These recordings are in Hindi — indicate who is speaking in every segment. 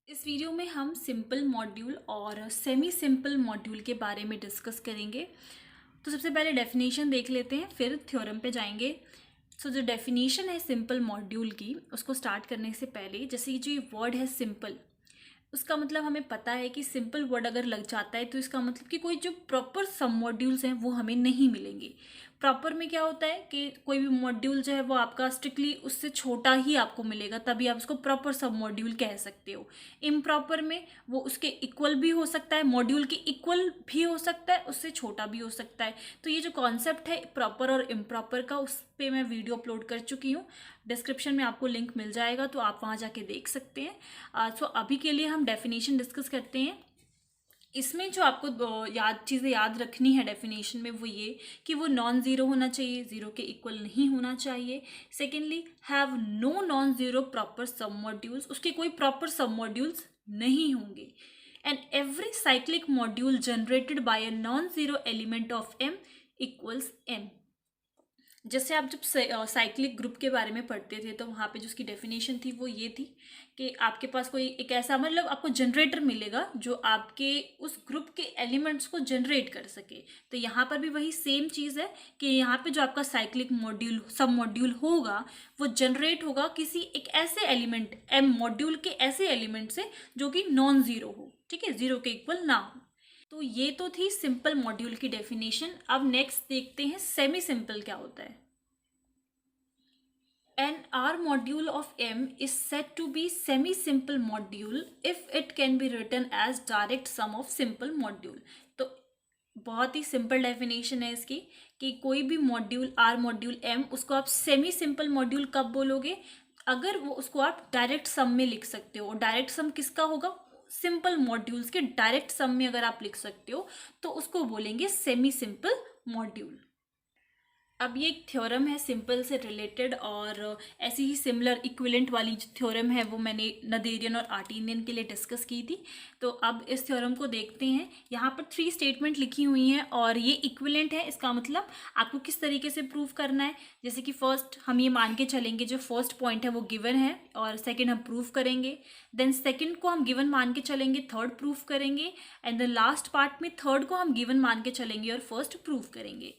Speaker 1: इस वीडियो में हम सिंपल मॉड्यूल और सेमी सिंपल मॉड्यूल के बारे में डिस्कस करेंगे। तो सबसे पहले डेफिनेशन देख लेते हैं, फिर थ्योरम पे जाएंगे। सो जो डेफिनेशन है सिंपल मॉड्यूल की, उसको स्टार्ट करने से पहले जैसे ये जो ये वर्ड है सिंपल, उसका मतलब हमें पता है कि सिंपल वर्ड अगर लग जाता है तो इसका मतलब कि कोई जो प्रॉपर सब मॉड्यूल्स हैं वो हमें नहीं मिलेंगे। प्रॉपर में क्या होता है कि कोई भी मॉड्यूल जो है वो आपका स्ट्रिक्टली उससे छोटा ही आपको मिलेगा, तभी आप उसको प्रॉपर सब मॉड्यूल कह सकते हो। इम्प्रॉपर में वो उसके इक्वल भी हो सकता है, मॉड्यूल के इक्वल भी हो सकता है, उससे छोटा भी हो सकता है। तो ये जो कॉन्सेप्ट है प्रॉपर और इम्प्रॉपर का, उस पर मैं वीडियो अपलोड कर चुकी हूँ। डिस्क्रिप्शन में आपको लिंक मिल जाएगा, तो आप वहाँ जाके देख सकते हैं। सो अभी के लिए हम डेफिनेशन डिस्कस करते हैं। इसमें जो आपको चीज़ें याद रखनी है डेफिनेशन में, वो ये कि वो नॉन ज़ीरो होना चाहिए, ज़ीरो के इक्वल नहीं होना चाहिए। Secondly, have no non zero proper submodules, उसके कोई प्रॉपर सब मॉड्यूल्स नहीं होंगे। And every cyclic module generated by a non zero element of M equals M. जैसे आप जब साइक्लिक ग्रुप के बारे में पढ़ते थे तो वहाँ पे जो उसकी डेफिनेशन थी वो ये थी कि आपके पास कोई एक ऐसा, मतलब आपको जनरेटर मिलेगा जो आपके उस ग्रुप के एलिमेंट्स को जनरेट कर सके। तो यहाँ पर भी वही सेम चीज़ है कि यहाँ पे जो आपका साइक्लिक मॉड्यूल सब मॉड्यूल होगा वो जनरेट होगा किसी एक ऐसे एलिमेंट एम मॉड्यूल के ऐसे एलिमेंट से जो कि नॉन ज़ीरो हो, ठीक है, ज़ीरो के इक्वल ना हो। तो ये तो थी सिंपल मॉड्यूल की डेफिनेशन। अब नेक्स्ट देखते हैं सेमी सिंपल क्या होता है। An R module of M is said to be semi-simple module if it can be written as direct sum of simple module। तो बहुत ही सिंपल डेफिनेशन है इसकी कि कोई भी मॉड्यूल आर मॉड्यूल एम, उसको आप सेमी सिंपल मॉड्यूल कब बोलोगे? अगर वो उसको आप डायरेक्ट सम में लिख सकते हो। और डायरेक्ट सम किसका होगा? सिंपल मॉड्यूल्स के डायरेक्ट सम में अगर आप लिख सकते हो तो उसको बोलेंगे सेमी सिंपल मॉड्यूल। अब ये एक थ्योरम है सिंपल से रिलेटेड, और ऐसी ही सिमिलर इक्विवेलेंट वाली जो थ्योरम है वो मैंने नदेरियन और आर्टिनियन के लिए डिस्कस की थी। तो अब इस थ्योरम को देखते हैं। यहाँ पर 3 स्टेटमेंट लिखी हुई हैं और ये इक्विवेलेंट है। इसका मतलब आपको किस तरीके से प्रूव करना है, जैसे कि फर्स्ट हम ये मान के चलेंगे जो फर्स्ट पॉइंट है वो गिवन है, और सेकेंड हम प्रूव करेंगे। देन सेकेंड को हम गिवन मान के चलेंगे, थर्ड प्रूव करेंगे, एंड द लास्ट पार्ट में थर्ड को हम गिवन मान के चलेंगे और फर्स्ट प्रूव करेंगे।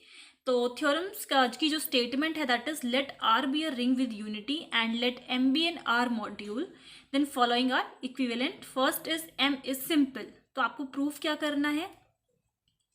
Speaker 1: तो थ्योरम्स की जो स्टेटमेंट है that is let R be a ring with unity and let M be an R module, then following are equivalent. First is M is simple. तो आपको प्रूफ क्या करना है?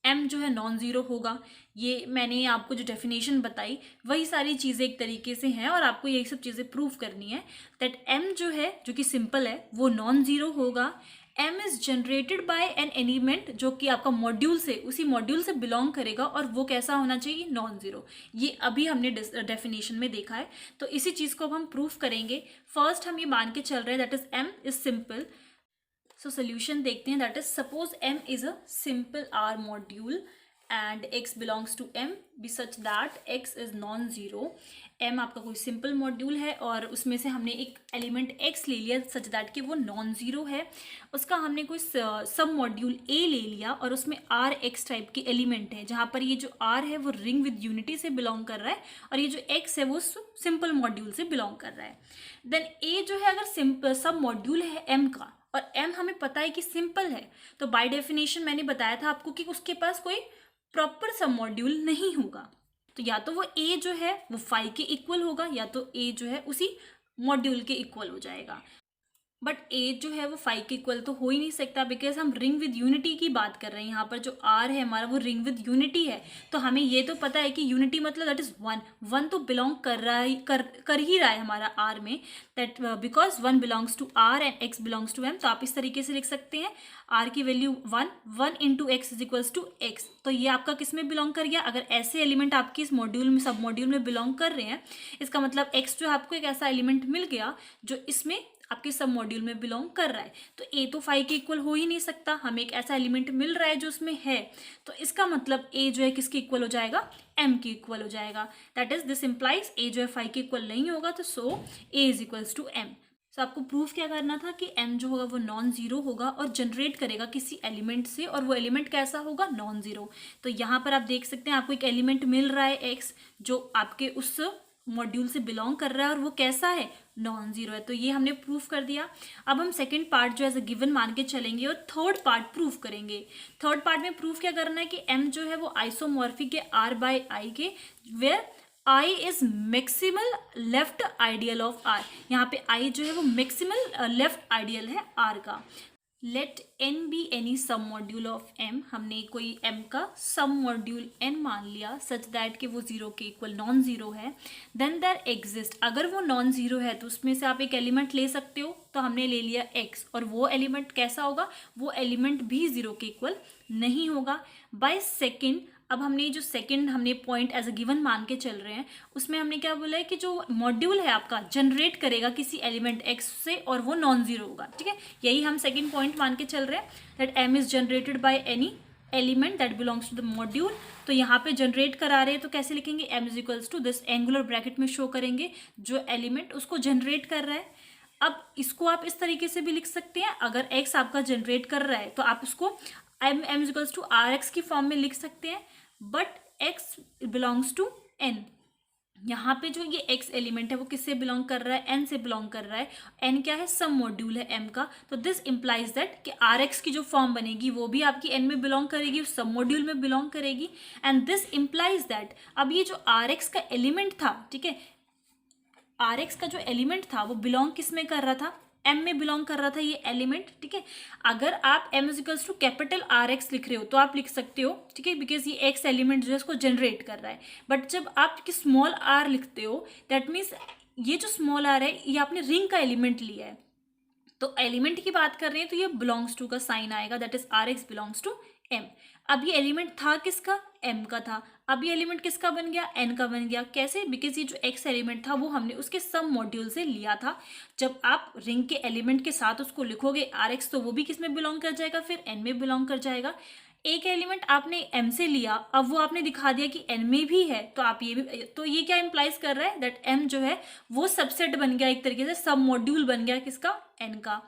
Speaker 1: एम जो है नॉन ज़ीरो होगा। ये मैंने आपको जो डेफिनेशन बताई वही सारी चीज़ें एक तरीके से हैं, और आपको यही सब चीज़ें प्रूव करनी है। दैट एम जो है, जो कि सिंपल है, वो नॉन ज़ीरो होगा। M is generated by an element जो कि आपका मॉड्यूल से, उसी मॉड्यूल से बिलोंग करेगा, और वो कैसा होना चाहिए? Non zero. ये अभी हमने डेफिनेशन में देखा है। तो इसी चीज़ को अब हम प्रूफ करेंगे। फर्स्ट हम ये मान के चल रहे हैं that is M is simple. So solution देखते हैं। That is suppose M is a simple R module and x belongs to m be such that x is non zero. m आपका कोई सिंपल मॉड्यूल है और उसमें से हमने एक एलिमेंट x ले लिया सच दैट कि वो नॉन ज़ीरो है। उसका हमने कोई सब मॉड्यूल a ले लिया और उसमें r x टाइप के एलिमेंट है, जहाँ पर ये जो r है वो रिंग विद यूनिटी से बिलोंग कर रहा है, और ये जो x है वो सिंपल मॉड्यूल से बिलोंग कर रहा है। देन a जो है अगर सिंपल सब मॉड्यूल है m का, और m हमें पता है कि सिंपल है, तो बाय डेफिनेशन मैंने बताया था आपको कि उसके पास कोई प्रॉपर सब मॉड्यूल नहीं होगा। तो या तो वो a जो है वो फाई के इक्वल होगा, या तो a जो है उसी मॉड्यूल के इक्वल हो जाएगा। बट a जो है वो फाई के इक्वल तो हो ही नहीं सकता, बिकॉज हम रिंग विद यूनिटी की बात कर रहे हैं। यहाँ पर जो r है हमारा वो रिंग विद यूनिटी है, तो हमें ये तो पता है कि यूनिटी मतलब दैट इज वन। वन तो बिलोंग कर रहा है, कर ही रहा है हमारा r में, that because one belongs to r and x belongs to m। तो आप इस तरीके से लिख सकते हैं r की value one, one into x is equals to x. तो ये आपका किस में बिलोंग कर गया? अगर ऐसे एलिमेंट आपके इस मॉड्यूल में, सब मॉड्यूल में बिलोंग कर रहे हैं, इसका मतलब x जो आपको एक ऐसा एलिमेंट मिल गया जो इसमें आपके सब मॉड्यूल में बिलोंग कर रहा है। तो a तो फाई के इक्वल हो ही नहीं सकता, हमें एक ऐसा एलिमेंट मिल रहा है जो उसमें है, तो इसका मतलब a जो है किसके इक्वल हो जाएगा? m के इक्वल हो जाएगा। That is this implies a जो है फाई के इक्वल नहीं होगा, तो so a is equals to m। सो आपको प्रूफ क्या करना था कि m जो होगा वो नॉन ज़ीरो होगा और जनरेट करेगा किसी एलिमेंट से, और वो एलिमेंट कैसा होगा? Non zero. तो यहाँ पर आप देख सकते हैं आपको एक एलिमेंट मिल रहा है x, जो आपके उस मॉड्यूल से बिलोंग कर रहा है और वो कैसा है, नॉन जीरो है। तो ये हमने प्रूफ कर दिया। अब हम सेकंड पार्ट जो एज अ गिवन मान के चलेंगे और थर्ड पार्ट प्रूफ करेंगे। थर्ड पार्ट में प्रूफ क्या करना है कि m जो है वो आइसोमॉर्फिक है r बाई आई के, where I is maximal left ideal of R। यहाँ पे I जो है वो मैक्सिमल लेफ्ट आइडियल है R का। Let n be any some module of m, हमने कोई m का सम मॉड्यूल n मान लिया सच दैट कि वो जीरो के इक्वल नॉन जीरो है। देन देयर एग्जिस्ट, अगर वो नॉन जीरो है तो उसमें से आप एक एलिमेंट ले सकते हो, तो हमने ले लिया x, और वो एलिमेंट कैसा होगा, वो एलिमेंट भी जीरो के इक्वल नहीं होगा। बाय सेकेंड, अब हमने जो सेकंड हमने पॉइंट एज अ गिवन मान के चल रहे हैं, उसमें हमने क्या बोला है कि जो मॉड्यूल है आपका जनरेट करेगा किसी एलिमेंट x से और वो नॉन जीरो होगा, ठीक है। यही हम सेकंड पॉइंट मान के चल रहे हैं, that m is generated by any element that belongs to the module. तो यहाँ पे जनरेट करा रहे हैं तो कैसे लिखेंगे, m is equals to this, angular bracket में शो करेंगे जो एलिमेंट उसको जनरेट कर रहा है। अब इसको आप इस तरीके से भी लिख सकते हैं, अगर x आपका जनरेट कर रहा है तो आप उसको m is equals to R x की फॉर्म में लिख सकते हैं, but x belongs to n। यहाँ पे जो ये x एलिमेंट है वो किससे बिलोंग कर रहा है, n से बिलोंग कर रहा है। n क्या है, सम मॉड्यूल है m का, तो दिस इंप्लाइज दैट कि rx की जो फॉर्म बनेगी वो भी आपकी n में बिलोंग करेगी, सम मॉड्यूल में बिलोंग करेगी। एंड दिस इंप्लाइज दैट, अब ये जो rx का एलिमेंट था, ठीक है, rx का जो एलिमेंट था वो बिलोंग किस में कर रहा था, m में बिलोंग कर रहा था ये एलिमेंट, ठीक है। अगर आप m is equals to capital RX लिख रहे हो तो आप लिख सकते हो, ठीक है, बिकॉज ये x एलिमेंट जो है इसको जनरेट कर रहा है। बट जब आप स्मॉल r लिखते हो, दैट मीन्स ये जो स्मॉल r है ये आपने रिंग का एलिमेंट लिया है, तो एलिमेंट की बात कर रहे हैं तो ये बिलोंग्स टू का साइन आएगा, that is RX belongs to m। अब ये एलिमेंट था किसका, m का था, अब ये एलिमेंट किसका बन गया, n का बन गया। कैसे, बिकॉज ये जो x एलिमेंट था वो हमने उसके सम मॉड्यूल से लिया था। जब आप रिंग के एलिमेंट के साथ उसको लिखोगे RX, तो वो भी किस में बिलोंग कर जाएगा, फिर n में बिलोंग कर जाएगा। एक एलिमेंट आपने m से लिया, अब वो आपने दिखा दिया कि n में भी है, तो आप ये भी, तो ये क्या इंप्लाइज कर रहा है, दैट m जो है वो सबसेट बन गया, एक तरीके से सब मॉड्यूल बन गया किसका, n का।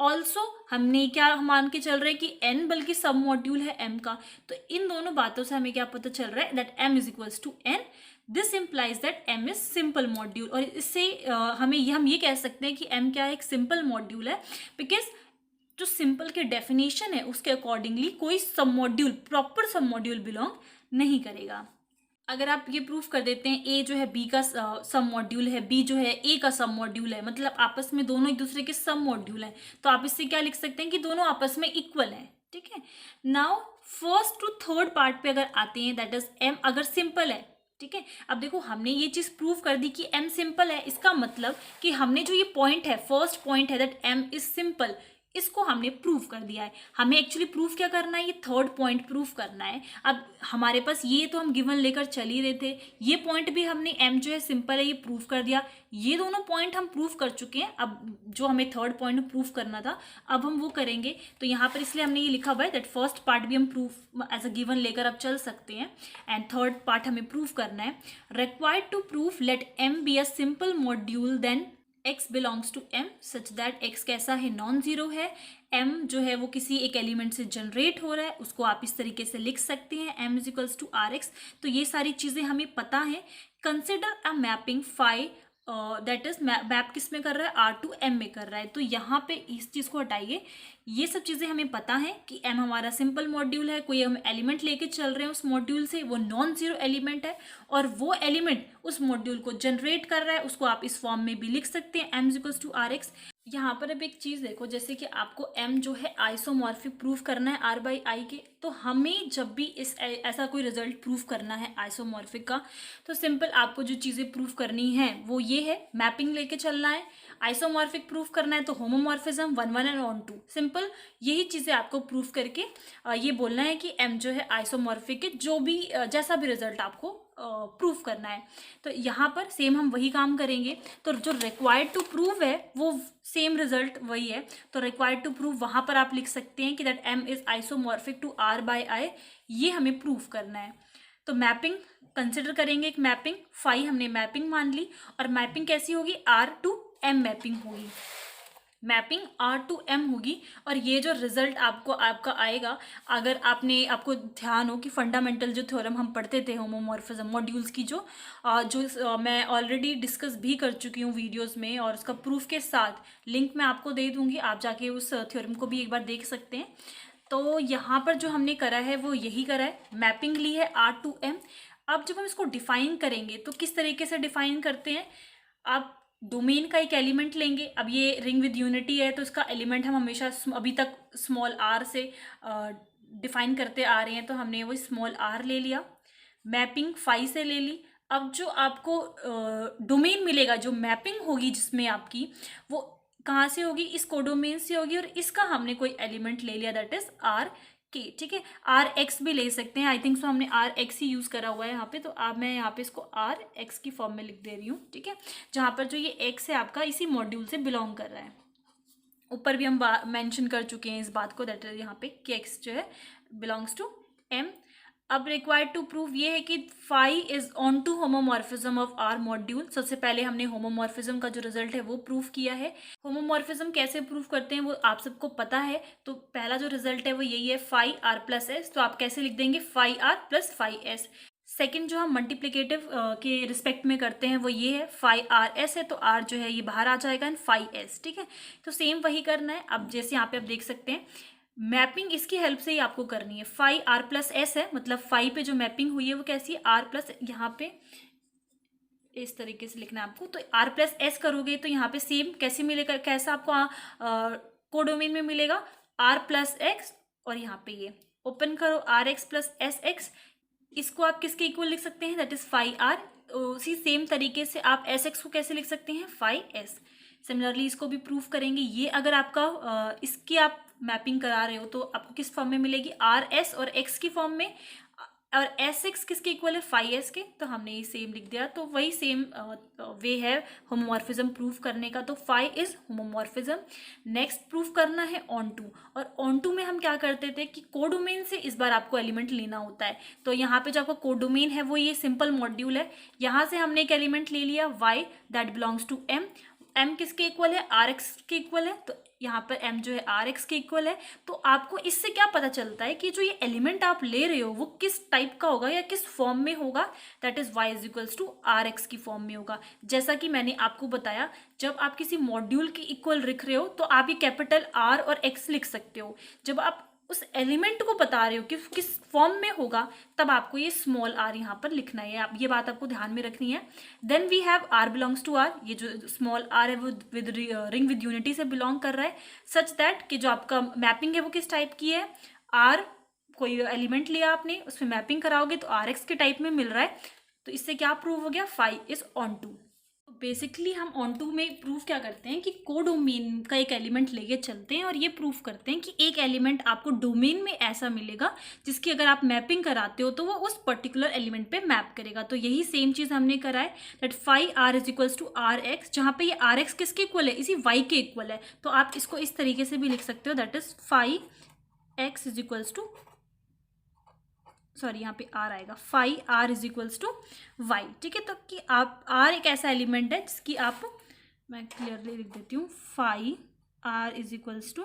Speaker 1: ऑल्सो हमने क्या मान के चल रहे हैं कि n बल्कि सब मॉड्यूल है m का, तो इन दोनों बातों से हमें क्या पता चल रहा है, that m is equals to n। This implies that m is simple module, और इससे हम ये कह सकते हैं कि m क्या है, एक सिंपल मॉड्यूल है, बिकॉज जो सिंपल के डेफिनेशन है उसके अकॉर्डिंगली कोई सब मॉड्यूल, प्रॉपर सब मॉड्यूल बिलोंग नहीं करेगा। अगर आप ये प्रूफ कर देते हैं a जो है b का सम मॉड्यूल है, b जो है a का सम मॉड्यूल है, मतलब आपस में दोनों एक दूसरे के सम मॉड्यूल हैं, तो आप इससे क्या लिख सकते हैं कि दोनों आपस में इक्वल हैं, ठीक है। Now first to third part पे अगर आते हैं, दैट इज m अगर सिंपल है, ठीक है। अब देखो हमने ये चीज प्रूव कर दी कि m सिंपल है, इसका मतलब कि हमने जो ये पॉइंट है, फर्स्ट पॉइंट है दैट m इज सिंपल, इसको हमने प्रूव कर दिया है। हमें एक्चुअली प्रूफ क्या करना है, ये थर्ड पॉइंट प्रूफ करना है। अब हमारे पास ये तो हम गिवन लेकर चल ही रहे थे, ये पॉइंट भी हमने m जो है सिंपल है ये प्रूफ कर दिया, ये दोनों पॉइंट हम प्रूफ कर चुके हैं। अब जो हमें थर्ड पॉइंट प्रूफ करना था अब हम वो करेंगे, तो यहाँ पर इसलिए हमने ये लिखा हुआ है दैट फर्स्ट पार्ट भी हम प्रूफ एज अ गिवन लेकर अब चल सकते हैं, एंड थर्ड पार्ट हमें प्रूफ करना है। Required to proof let m be a simple module then x belongs to m such that x कैसा है, नॉन जीरो है। m जो है वो किसी एक एलिमेंट से जनरेट हो रहा है, उसको आप इस तरीके से लिख सकते हैं, m is equals to RX। तो ये सारी चीज़ें हमें पता है। Consider a mapping phi, that is map किस में कर रहा है, R टू M में कर रहा है, तो यहाँ पे इस चीज़ को हटाइए। ये सब चीज़ें हमें पता है कि m हमारा सिंपल मॉड्यूल है, कोई हम एलिमेंट लेके चल रहे हैं उस मॉड्यूल से, वो नॉन जीरो एलिमेंट है, और वो एलिमेंट उस मॉड्यूल को जनरेट कर रहा है, उसको आप इस फॉर्म में भी लिख सकते हैं, m इक्वल्स टू RX। यहाँ पर अब एक चीज़ देखो, जैसे कि आपको m जो है आइसोमॉर्फिक प्रूफ करना है r बाई आई के, तो हमें जब भी इस ऐसा कोई रिजल्ट प्रूफ करना है आइसोमॉर्फिक का, तो सिंपल आपको जो चीज़ें प्रूफ करनी है वो ये है, मैपिंग लेके चलना है। आइसोमॉर्फिक प्रूफ करना है तो होमोमॉर्फिज्म 1 1 एंड 1 2, सिंपल यही चीज़ें आपको प्रूफ करके ये बोलना है कि m जो है आइसोमॉर्फिक है, जो भी जैसा भी रिजल्ट आपको प्रूफ करना है। तो यहाँ पर सेम हम वही काम करेंगे, तो जो रिक्वायर्ड टू प्रूव है वो सेम रिजल्ट वही है, तो रिक्वायर्ड टू प्रूव वहाँ पर आप लिख सकते हैं कि that m is isomorphic to r by I, ये हमें प्रूफ करना है। तो मैपिंग कंसिडर करेंगे, एक मैपिंग फाई हमने मैपिंग मान ली, और मैपिंग कैसी होगी, r टू m मैपिंग होगी। मैपिंग R to M होगी। और ये जो रिजल्ट आपका आएगा, अगर आपको ध्यान हो कि फंडामेंटल जो थ्योरम हम पढ़ते थे होमोमॉर्फिज्म मॉड्यूल्स की, मैं ऑलरेडी डिस्कस भी कर चुकी हूँ वीडियोस में, और उसका प्रूफ के साथ लिंक मैं आपको दे दूंगी, आप जाके उस थ्योरम को भी एक बार देख सकते हैं। तो यहाँ पर जो हमने करा है वो यही करा है, मैपिंग ली है R to M। अब जब हम इसको डिफाइन करेंगे तो किस तरीके से डिफाइन करते हैं, आप डोमेन का एक एलिमेंट लेंगे। अब ये रिंग विद यूनिटी है तो इसका एलिमेंट हम हमेशा अभी तक स्मॉल r से डिफाइन करते आ रहे हैं, तो हमने वो स्मॉल r ले लिया, मैपिंग फाई से ले ली। अब जो आपको डोमेन मिलेगा, जो मैपिंग होगी जिसमें आपकी, वो कहाँ से होगी, इस कोडोमेन से होगी, और इसका हमने कोई एलिमेंट ले लिया, दैट इज आर के। ठीक है, आर एक्स भी ले सकते हैं, आई थिंक सो हमने आर एक्स ही यूज करा हुआ है यहाँ पे, तो अब मैं यहाँ पे इसको आर एक्स की फॉर्म में लिख दे रही हूँ। ठीक है, जहाँ पर जो ये एक्स है आपका इसी मॉड्यूल से बिलोंग कर रहा है। ऊपर भी हम मेंशन कर चुके हैं इस बात को, दैट इज यहाँ पे कि एक्स जो है बिलोंग्स टू एम। अब रिक्वायर्ड टू प्रूव ये है कि phi is onto homomorphism of R module. सबसे पहले हमने होमोमॉर्फिज्म का जो रिजल्ट है वो प्रूव किया है। होमोमॉर्फिज्म कैसे प्रूव करते हैं वो आप सबको पता है, तो पहला जो रिजल्ट है वो यही है, फाई आर प्लस एस। तो आप कैसे लिख देंगे, phi R plus phi S. Second जो हम मल्टीप्लिकेटिव के रिस्पेक्ट में करते हैं वो ये है, फाई आर एस है तो आर जो है ये बाहर आ जाएगा एंड फाई एस। ठीक है, तो सेम वही करना है। अब जैसे यहाँ पे आप देख सकते हैं, मैपिंग इसकी हेल्प से ही आपको करनी है। फाई आर प्लस एस है, मतलब फाई पे जो मैपिंग हुई है वो कैसी है, आर प्लस, यहाँ पे इस तरीके से लिखना है आपको। तो आर प्लस एस करोगे तो यहाँ पे सेम कैसे मिलेगा, कैसा आपको कोडोमेन में मिलेगा, आर प्लस एक्स, और यहाँ पे ये ओपन करो R x plus S x. इसको आप किसके इक्वल लिख सकते हैं, दैट इज फाई आर। उसी सेम तरीके से आप एस एक्स को कैसे लिख सकते हैं, फाई एस। सिमिलरली इसको भी प्रूफ करेंगे। ये अगर आपका इसकी आप मैपिंग करा रहे हो तो आपको किस फॉर्म में मिलेगी, आर एस और एक्स की फॉर्म में, और एस एक्स किसके इक्वल है, फाई एस के। तो हमने ये सेम लिख दिया, तो वही सेम वे है होमोमॉर्फिज्म प्रूफ करने का। तो phi is homomorphism. Next proof करना है ऑन टू, और ऑन टू में हम क्या करते थे कि कोडोमेन से इस बार आपको एलिमेंट लेना होता है। तो यहाँ पे जो आपका कोडोमेन है वो ये सिंपल मॉड्यूल है, यहाँ से हमने एक एलिमेंट ले लिया y that belongs to M. M किसके इक्वल है, आर एक्स के इक्वल है, तो यहाँ पर m जो है आर एक्स के इक्वल है। तो आपको इससे क्या पता चलता है कि जो ये एलिमेंट आप ले रहे हो वो किस टाइप का होगा या किस फॉर्म में होगा, that is y is equals to R x की फॉर्म में होगा। जैसा कि मैंने आपको बताया, जब आप किसी मॉड्यूल के इक्वल लिख रहे हो तो आप ये कैपिटल R और X लिख सकते हो। जब आप उस एलिमेंट को बता रहे हो कि किस फॉर्म में होगा, तब आपको ये स्मॉल r यहाँ पर लिखना है। ये बात आपको ध्यान में रखनी है। Then we have r belongs to r, ये जो स्मॉल r है वो रिंग विद यूनिटी से बिलोंग कर रहा है, सच दैट कि जो आपका मैपिंग है वो किस टाइप की है, r कोई एलिमेंट लिया आपने उसमें मैपिंग कराओगे तो आर एक्स के टाइप में मिल रहा है। तो इससे क्या प्रूव हो गया, phi is onto. Basically हम ऑन टू में प्रूफ क्या करते हैं कि कोडोमेन का एक एलिमेंट लेके चलते हैं और ये प्रूफ करते हैं कि एक एलिमेंट आपको डोमेन में ऐसा मिलेगा जिसकी अगर आप मैपिंग कराते हो तो वो उस पर्टिकुलर एलिमेंट पे मैप करेगा। तो यही सेम चीज़ हमने करा है, that phi R is equals to R x, जहाँ पे ये आर एक्स किसके इक्वल है, इसी वाई के इक्वल है। तो आप इसको इस तरीके से भी लिख सकते हो, that is phi x is equals to, sorry यहाँ पे आर आएगा, phi R is equals to y. ठीक है, तो कि आप आर एक ऐसा एलिमेंट है जिसकी आप, मैं क्लियरली लिख देती हूँ, phi R is equals to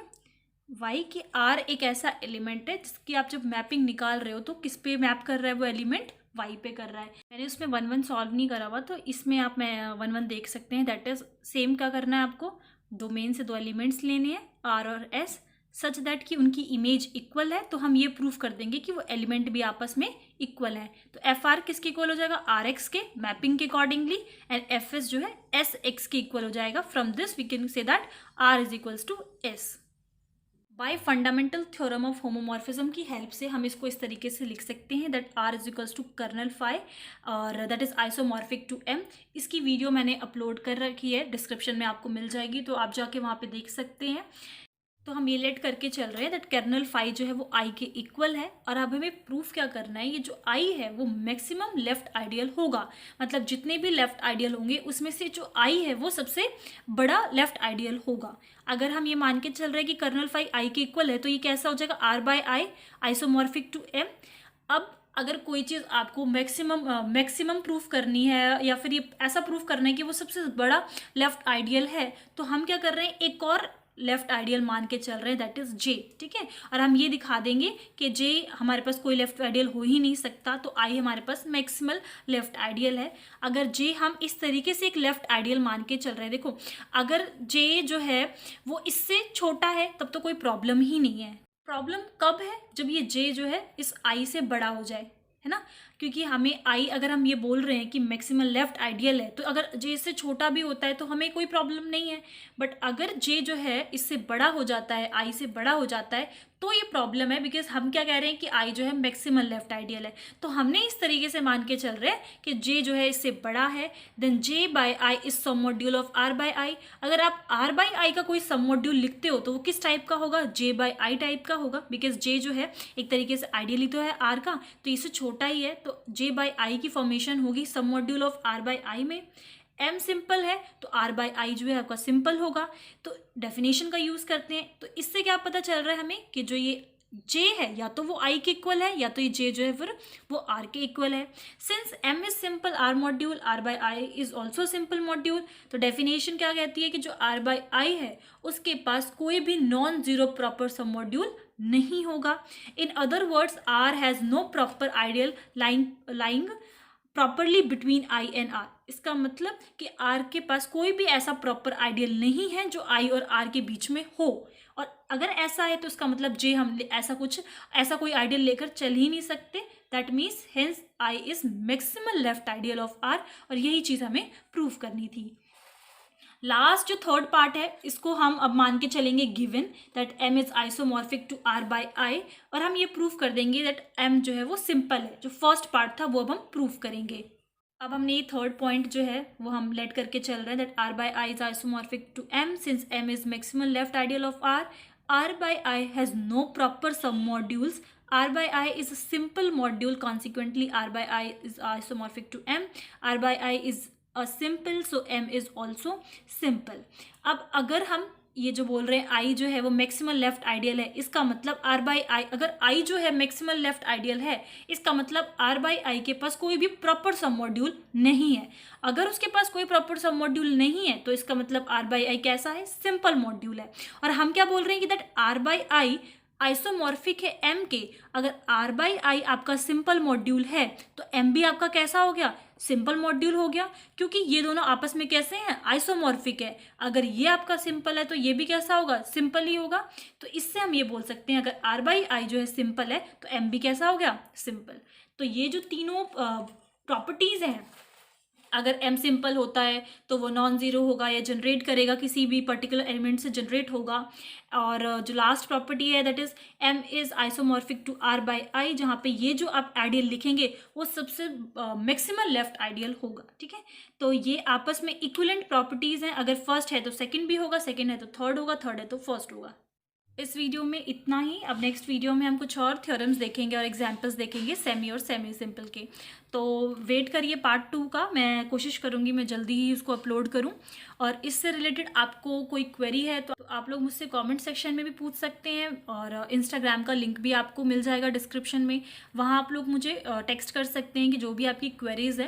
Speaker 1: y, की आर एक ऐसा एलिमेंट है जिसकी आप जब मैपिंग निकाल रहे हो तो किस पे मैप कर रहा है वो एलिमेंट, वाई पे कर रहा है। मैंने उसमें 1-1 सॉल्व नहीं करा हुआ, तो इसमें आप 1-1 देख सकते हैं। दैट इज सेम क्या करना है आपको, डोमेन से दो एलिमेंट्स लेने हैं आर और एस, सच दैट कि उनकी इमेज इक्वल है। तो हम ये प्रूफ कर देंगे कि वो एलिमेंट भी आपस में इक्वल है। तो एफ आर किसके इक्वल हो जाएगा, आर एक्स के मैपिंग के अकॉर्डिंगली, एंड एफ एस जो है एस एक्स के इक्वल हो जाएगा। From this we can say that R is equals to S. By fundamental theorem of homomorphism की हेल्प से हम इसको इस तरीके से लिख सकते हैं, that R is equals to kernel phi और that is isomorphic to M. इसकी वीडियो मैंने अपलोड कर रखी है, डिस्क्रिप्शन में आपको मिल जाएगी, तो आप जाके वहाँ पे देख सकते हैं। तो हम ये लेट करके चल रहे हैं दैट कर्नल फाई जो है वो आई के इक्वल है, और अब हमें प्रूफ क्या करना है, ये जो आई है वो मैक्सिमम लेफ्ट आइडियल होगा। मतलब जितने भी लेफ्ट आइडियल होंगे उसमें से जो आई है वो सबसे बड़ा लेफ्ट आइडियल होगा। अगर हम ये मान के चल रहे हैं कि कर्नल फाई आई के इक्वल है तो ये कैसा हो जाएगा, R by I isomorphic to M. अब अगर कोई चीज़ आपको मैक्सिमम प्रूफ करनी है या फिर ये ऐसा प्रूफ करना है कि वो सबसे बड़ा लेफ्ट आइडियल है, तो हम क्या कर रहे हैं, एक और लेफ्ट आइडियल मान के चल रहे हैं, दैट इज जे, ठीक है। और हम ये दिखा देंगे कि जे हमारे पास कोई लेफ्ट आइडियल हो ही नहीं सकता, तो आई हमारे पास मैक्सिमल लेफ्ट आइडियल है। अगर जे हम इस तरीके से एक लेफ्ट आइडियल मान के चल रहे हैं, देखो अगर जे जो है वो इससे छोटा है तब तो कोई प्रॉब्लम ही नहीं है। प्रॉब्लम कब है? जब ये जे जो है इस आई से बड़ा हो जाए, है ना, क्योंकि हमें आई, अगर हम ये बोल रहे हैं कि मैक्सिमल लेफ्ट आइडियल है, तो अगर जे से छोटा भी होता है तो हमें कोई प्रॉब्लम नहीं है। बट अगर जे जो है इससे बड़ा हो जाता है, आई से बड़ा हो जाता है, तो ये प्रॉब्लम है, बिकॉज हम क्या कह रहे हैं कि आई जो है मैक्सिमल लेफ्ट आइडियल है। तो हमने इस तरीके से मान के चल रहे हैं कि जे जो है इससे बड़ा है, then J by I is some module of R by I. अगर आप आर बाय आई का कोई सम मॉड्यूल लिखते हो तो वो किस टाइप का होगा? जे बाय आई टाइप का होगा, बिकॉज जे जो है एक तरीके से आइडियली तो है आर का, तो इससे छोटा ही है, तो जे बाय आई की फॉर्मेशन होगी some module of R by I में। एम सिंपल है तो आर बाय आई जो है आपका सिंपल होगा। तो डेफिनेशन का यूज करते हैं, तो इससे क्या पता चल रहा है हमें कि जो ये जे है या तो वो आई के इक्वल है, या तो ये जे जो है फिर वो आर के इक्वल है। Since M is simple R module, R by I is also simple module. तो डेफिनेशन क्या कहती है कि जो आर बाय आई है उसके पास कोई भी non zero proper submodule नहीं होगा। In other words R has no proper ideal lying properly between I and R. इसका मतलब कि आर के पास कोई भी ऐसा प्रॉपर आइडियल नहीं है जो आई और आर के बीच में हो, और अगर ऐसा है तो इसका मतलब जे हम ऐसा कोई आइडियल लेकर चल ही नहीं सकते। That means hence I is maximal left ideal of R, और यही चीज हमें प्रूव करनी थी। लास्ट जो थर्ड पार्ट है इसको हम अब मान के चलेंगे given that M is isomorphic to R by I, और हम ये प्रूव कर देंगे दैट एम जो है वो सिंपल है। जो फर्स्ट पार्ट था वो अब हम प्रूव करेंगे। अब हमने ये थर्ड पॉइंट जो है वो हम लेट करके चल रहे हैं that R by I is isomorphic to M since M is maximal left ideal of R. R by I has no proper submodules, R by I is a simple module, consequently R by I is isomorphic to M. R by I is a simple, so M is also simple. अब अगर हम ये जो बोल रहे हैं I जो है वो मैक्सिमल लेफ्ट आइडियल है, इसका मतलब R by I, अगर I जो है मैक्सिमल लेफ्ट आइडियल है इसका मतलब R by I के पास कोई भी प्रॉपर सब मॉड्यूल नहीं है। अगर उसके पास कोई प्रॉपर सब मॉड्यूल नहीं है तो इसका मतलब R by I कैसा है? सिंपल मॉड्यूल है। और हम क्या बोल रहे हैं कि that R by I isomorphic है एम के। अगर आर बाई आई आपका सिंपल मॉड्यूल है तो एम भी आपका कैसा हो गया? सिंपल मॉड्यूल हो गया, क्योंकि ये दोनों आपस में कैसे हैं? आइसोमॉर्फिक है। अगर ये आपका सिंपल है तो ये भी कैसा होगा? सिंपल ही होगा। तो इससे हम ये बोल सकते हैं अगर आर बाई आई जो है सिंपल है तो एम भी कैसा हो गया? सिंपल। तो ये जो तीनों प्रॉपर्टीज हैं, अगर m सिंपल होता है तो वो नॉन ज़ीरो होगा या जनरेट करेगा, किसी भी पर्टिकुलर एलिमेंट से जनरेट होगा। और जो लास्ट प्रॉपर्टी है that is m is isomorphic to r by i, जहाँ पे ये जो आप आइडियल लिखेंगे वो सबसे मैक्सिमल लेफ्ट आइडियल होगा। ठीक है, तो ये आपस में इक्विवेलेंट प्रॉपर्टीज़ हैं। अगर फर्स्ट है तो सेकंड भी होगा, सेकंड है तो थर्ड होगा, थर्ड है तो फर्स्ट होगा। इस वीडियो में इतना ही। अब नेक्स्ट वीडियो में हम कुछ और थ्योरम्स देखेंगे और एग्जांपल्स देखेंगे सेमी और सेमी सिंपल के। तो वेट करिए पार्ट 2 का, मैं कोशिश करूँगी मैं जल्दी ही उसको अपलोड करूँ। और इससे रिलेटेड आपको कोई क्वेरी है तो आप लोग मुझसे कमेंट सेक्शन में भी पूछ सकते हैं, और इंस्टाग्राम का लिंक भी आपको मिल जाएगा डिस्क्रिप्शन में, वहाँ आप लोग मुझे टेक्स्ट कर सकते हैं कि जो भी आपकी क्वेरीज है।